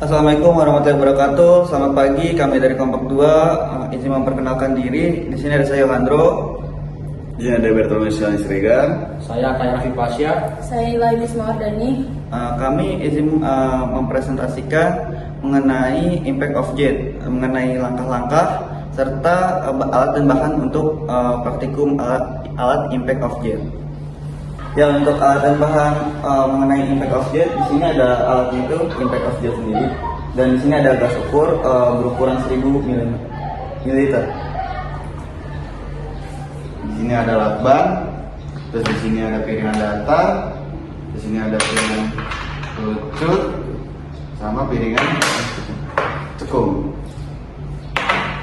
Assalamualaikum warahmatullahi wabarakatuh. Selamat pagi, kami dari Kompak 2 izin memperkenalkan diri. Di sini ada saya Yohandro. Di sini ada Bertolus Siregar. Saya Kaya Rafi Pasya. Saya Ilahi Mawardani. Kami izin mempresentasikan mengenai impact of jet, mengenai langkah-langkah serta alat dan bahan untuk praktikum alat impact of jet. Ya, untuk alat dan bahan mengenai impact of jet, di sini ada alatnya itu impact of jet sendiri, dan di sini ada gas ukur berukuran 1000 ml. Di sini ada lakban, terus di sini ada piringan datar, di sini ada piringan kerucut, sama piringan cekung.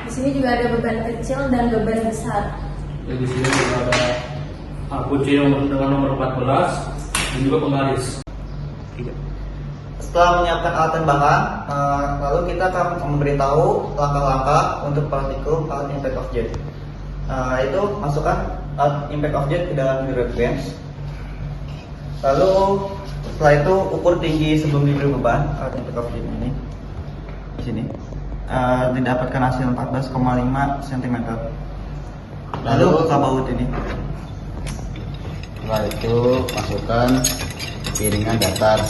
Di sini juga ada beban kecil dan beban besar. Di sini juga ada kunci dengan nomor 14 dan juga penggaris. Setelah menyiapkan alat dan bahan, lalu kita akan memberitahu langkah-langkah untuk praktikum alat impact of jet. Itu masukkan alat impact of jet ke dalam hydraulic bench. Lalu setelah itu ukur tinggi sebelum diberi beban alat impact of jet ini. Di sini didapatkan hasil 14,5 cm. Lalu buka baut ini. Setelah itu masukkan piringan datar.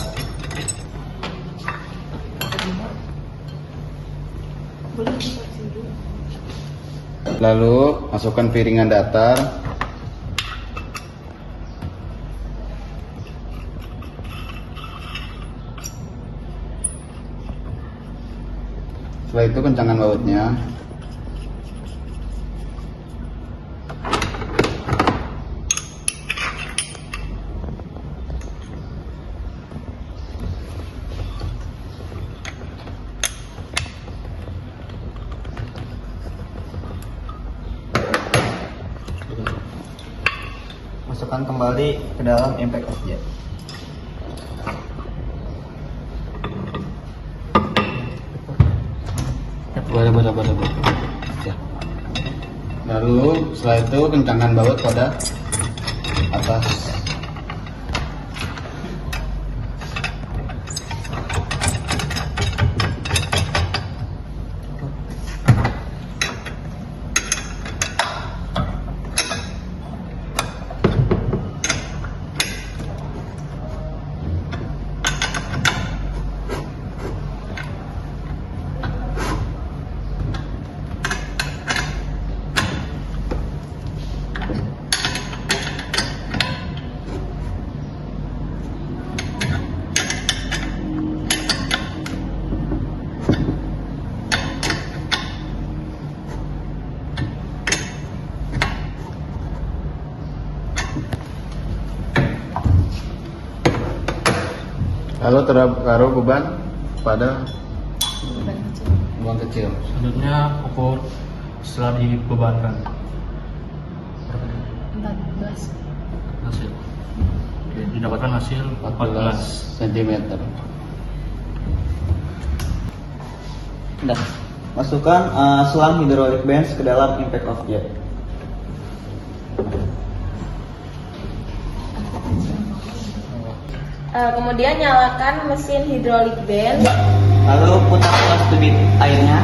Lalu masukkan piringan datar. Setelah itu kencangkan bautnya. Masukkan kembali ke dalam impact of jet. Boleh. Ya. Lalu setelah itu kencangkan baut pada atas. Lalu taruh beban pada beban kecil. Selanjutnya ukur setelah dibebankan 14. hasil. Oke, didapatkan hasil 14 cm. Nah, masukkan selang hydraulic bench ke dalam impact of jet. Kemudian nyalakan mesin hidrolik bench. Lalu putar kelas debit airnya.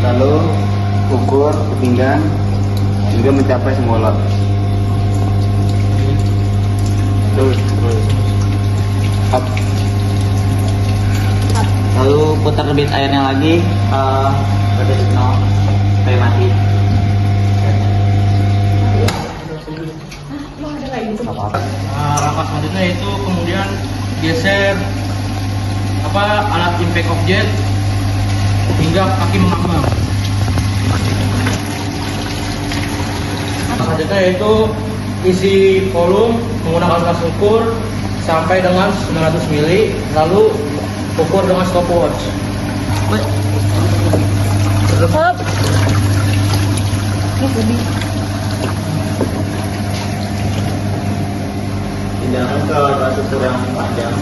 Lalu ukur ketinggian hingga mencapai semula. Terus up. Lalu putar debit airnya lagi ke titik 0 sampai mati. Langkah selanjutnya itu kemudian geser alat impact of jet hingga kaki mengambang. Selanjutnya yaitu isi volume menggunakan alat ukur sampai dengan 900 ml, lalu ukur dengan stopwatch. Hop. Pindahkan ke alat ukur yang panjang.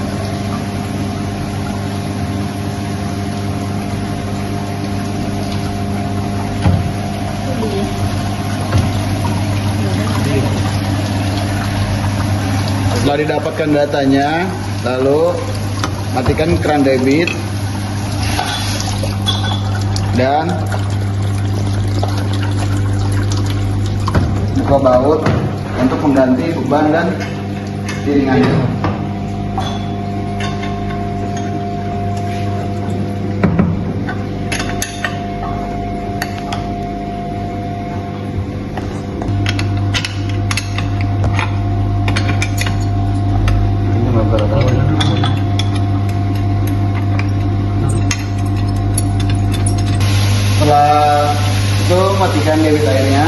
Setelah didapatkan datanya, lalu matikan keran debit dan buka baut untuk mengganti beban dan piringannya. Ini beberapa setelah itu matikan debit airnya,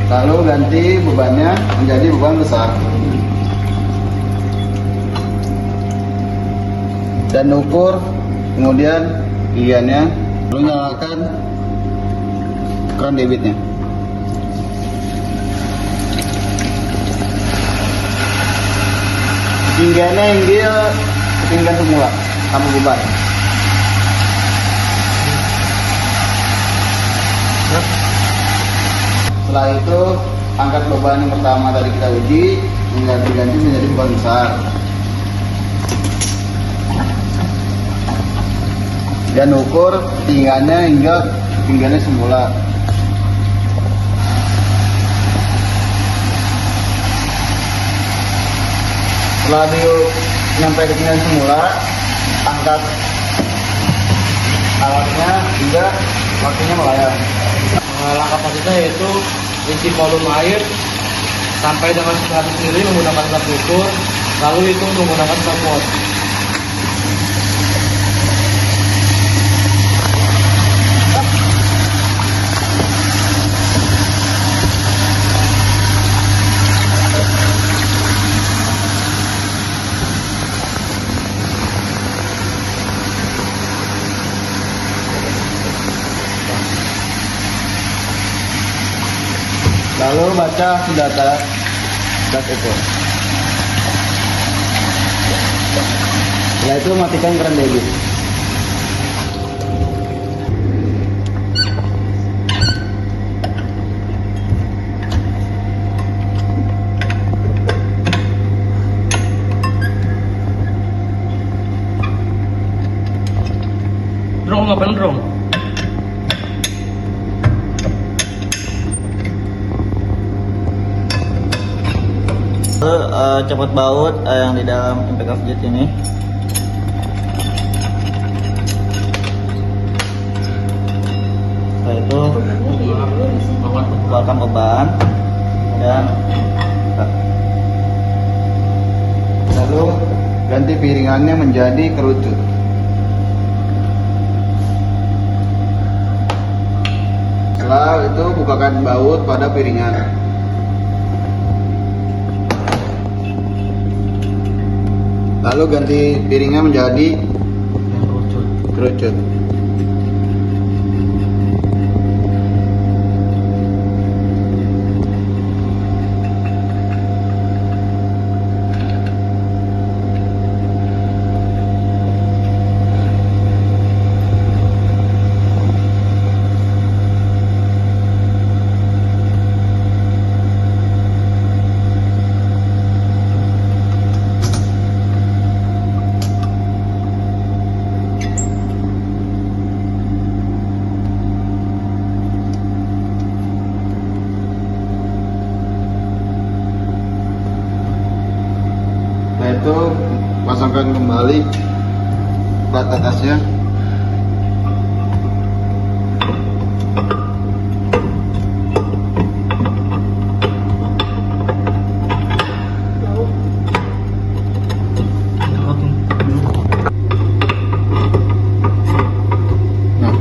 lalu ganti bebannya menjadi beban besar dan ukur kemudian pilihannya, lalu nyalakan keran debitnya. Ketinggiannya hingga ketinggian semula sama beban. Setelah itu angkat beban yang pertama tadi kita uji, ganti menjadi beban besar dan ukur ketinggiannya hingga ketinggiannya semula. Setelah sampai ketinggian semula, angkat alatnya hingga waktunya melayang. Langkah selanjutnya yaitu isi volume air sampai dengan 100 ml menggunakan gas ukur, lalu hitung menggunakan stopwatch. Lalu baca data gas ukur. Setelah itu matikan keran debit. Drong ngapain drong? Copot baut yang di dalam impact of jet ini. Setelah itu keluarkan beban dan Lalu ganti piringannya menjadi kerucut. Setelah itu bukakan baut pada piringan. Lalu ganti piringnya menjadi kerucut. Setelah itu pasangkan kembali plat atasnya. Nah,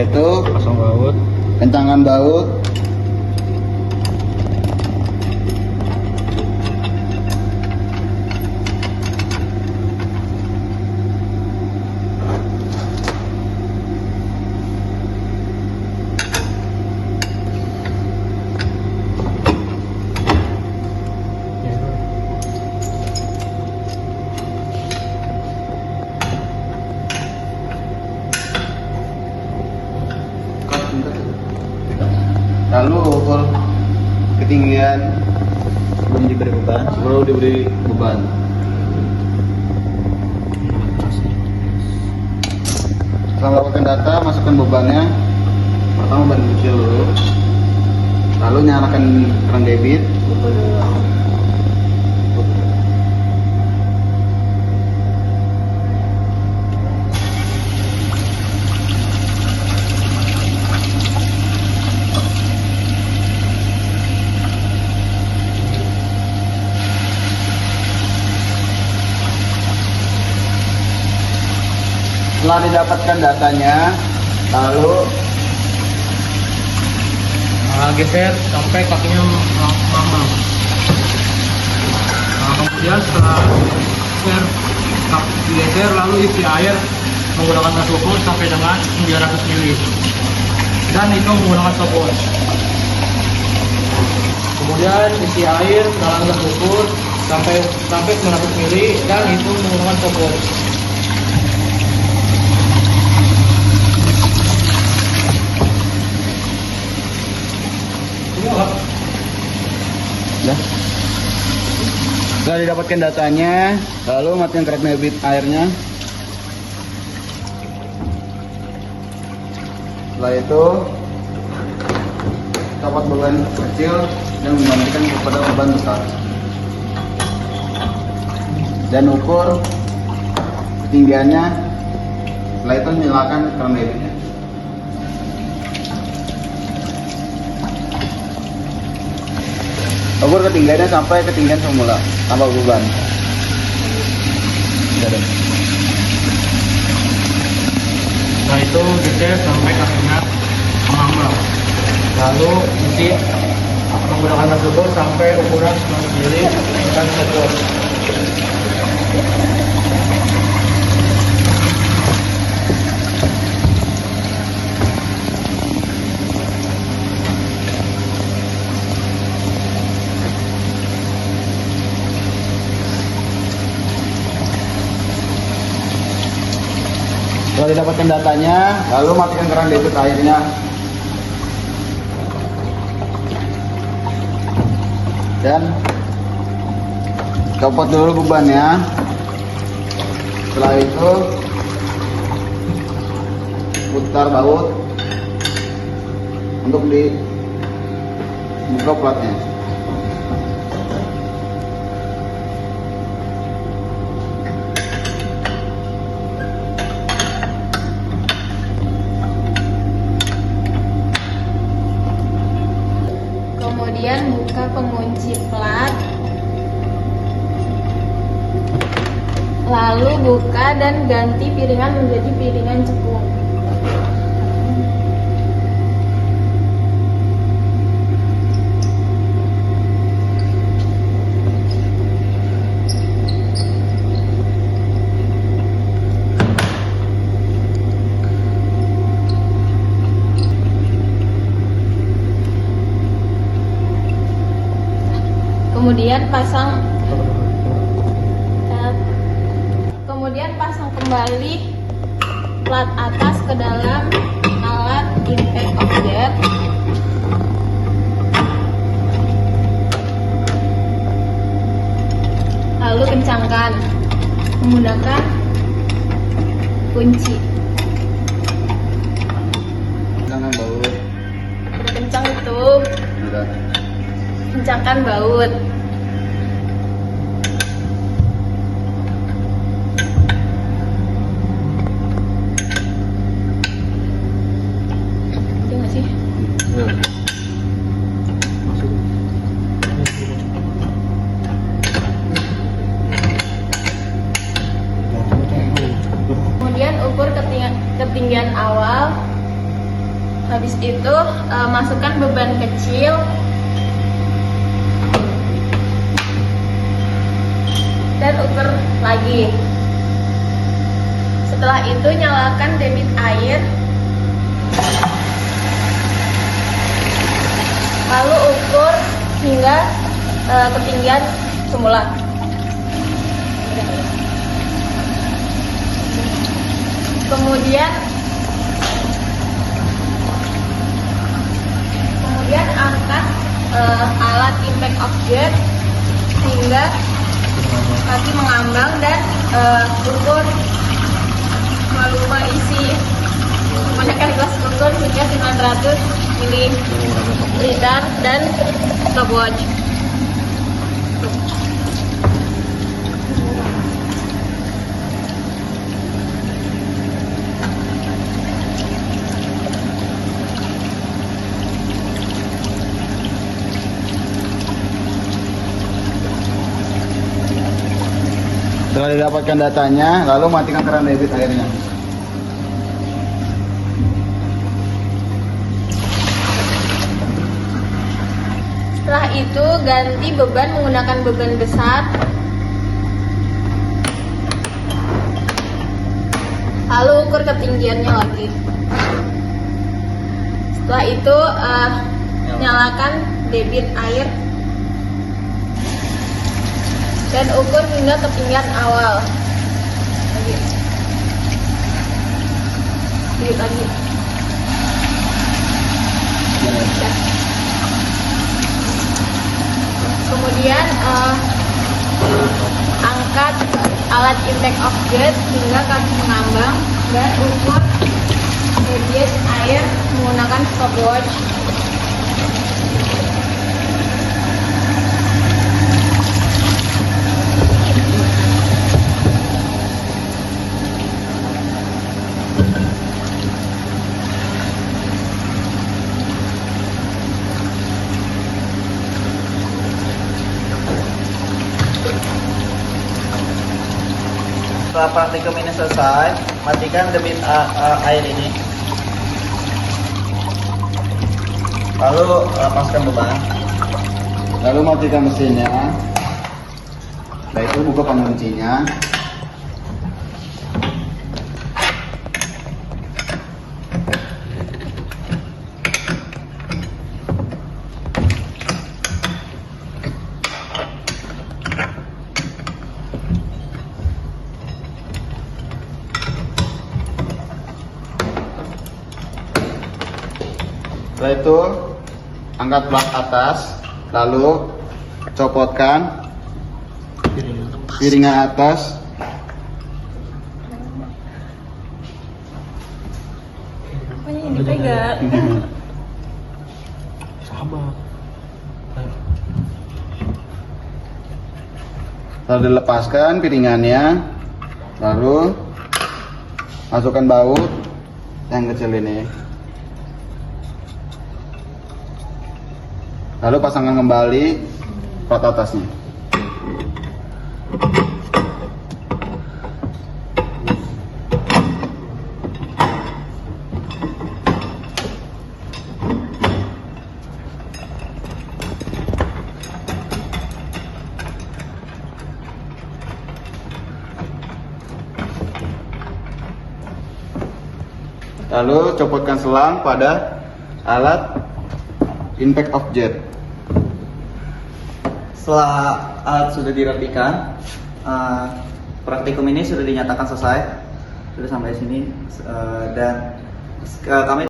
itu Pasang baut. kencangan baut. Lalu ukur ketinggian Belum diberi beban. sebelum diberi beban. Setelah mendapatkan data, masukkan bebannya. Pertama ban kecil dulu. Lalu nyalakan keran debit. Pukul dulu. Setelah didapatkan datanya, lalu Geser sampai kakinya mengambang. Kemudian setelah geser lalu isi air menggunakan gas ukur sampai dengan 900 ml dan itu menggunakan stopwatch. Kemudian isi air dalam gas ukur sampai 900 ml dan itu menggunakan stopwatch. ya. Setelah didapatkan datanya, lalu matikan keran debit airnya. Setelah itu, copot beban kecil dan menggantikan kepada beban besar. Dan ukur ketinggiannya. Setelah itu nyalakan keran debitnya. Ukur ketinggiannya sampai ketinggian semula tanpa beban. Nah itu geser sampai kakinya mengambang. Lalu isi menggunakan gas ukur sampai ukuran 900 ml dan stopwatch. Setelah didapatkan datanya, lalu matikan keran debit airnya. Dan copot dulu bebannya. Setelah itu putar baut untuk dibuka platnya. Kemudian buka pengunci plat. Lalu buka dan ganti piringan menjadi piringan cekung. Kemudian pasang kembali plat atas ke dalam alat impact object. Lalu kencangkan menggunakan kunci. Jangan baut. Udah kencang itu, Udah. kencangkan baut. Udah nggak sih? Kemudian ukur ketinggian awal. Habis itu masukkan beban kecil. Dan ukur lagi. Setelah itu nyalakan debit air. Lalu ukur hingga ketinggian semula. Kemudian alat impact object hingga kaki mengambang dan ukur volume isi menggunakan gelas ukur hingga 900 ml dan stopwatch. Setelah didapatkan datanya, lalu matikan keran debit airnya. Setelah itu ganti beban menggunakan beban besar. Lalu ukur ketinggiannya lagi. Setelah itu nyalakan debit air dan ukur hingga ketinggian awal. Lagi. Ya. Kemudian angkat alat impact object hingga kaki mengambang dan ukur debit air menggunakan stopwatch. Setelah praktikum ini selesai, matikan debit air ini. Lalu lepaskan beban. Lalu matikan mesinnya. Setelah itu buka penguncinya. Setelah itu angkat blak atas, lalu copotkan piringan atas. Apanya yang dipegang? Sabar. Lalu dilepaskan piringannya, lalu masukkan baut yang kecil ini. Lalu pasangkan kembali plat atasnya. Lalu copotkan selang pada alat impact object. Setelah alat sudah dirapikan, praktikum ini sudah dinyatakan selesai. Sudah sampai sini dan kami